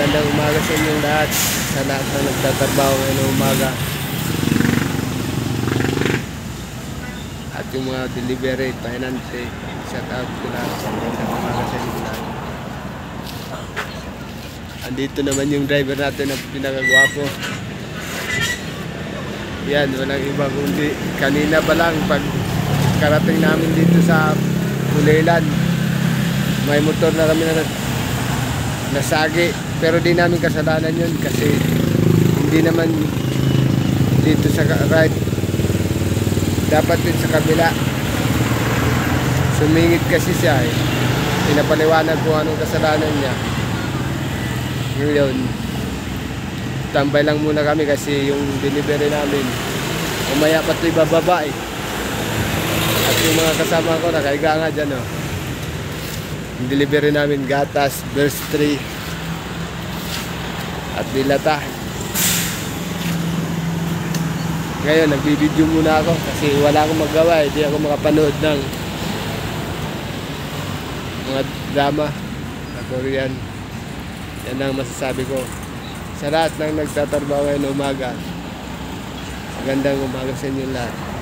Magandang umaga sa inyong lahat. Sa lahat na nagtatrabaho ngayon ng umaga. At yung mga delivery, finance, shout out ko lahat. Magandang umaga sa inyong lahat. Andito naman yung driver natin na pinakagwapo. Yan, walang iba kundi kanina pa lang pag karating namin dito sa Pulilan, may motor na kami na nasagi, pero di namin kasalanan yun kasi hindi naman dito sa right, dapat din sa kabila. Sumingit kasi siya eh. Pinapaliwanag ko anong kasalanan niya. Ngayon tambay lang muna kami kasi yung delivery namin umaya pa ito ibababa eh. At yung mga kasama ko nakahiga nga dyan oh. Yung delivery namin gatas, verse 3 at dilata. Ngayon nagbibideo muna ako kasi wala akong magawa eh. Di ako makapanood ng mga drama sa Korean. Yan ang masasabi ko sa lahat ng nagtatrabaho ngayon umaga. Magandang umaga sa inyo lahat.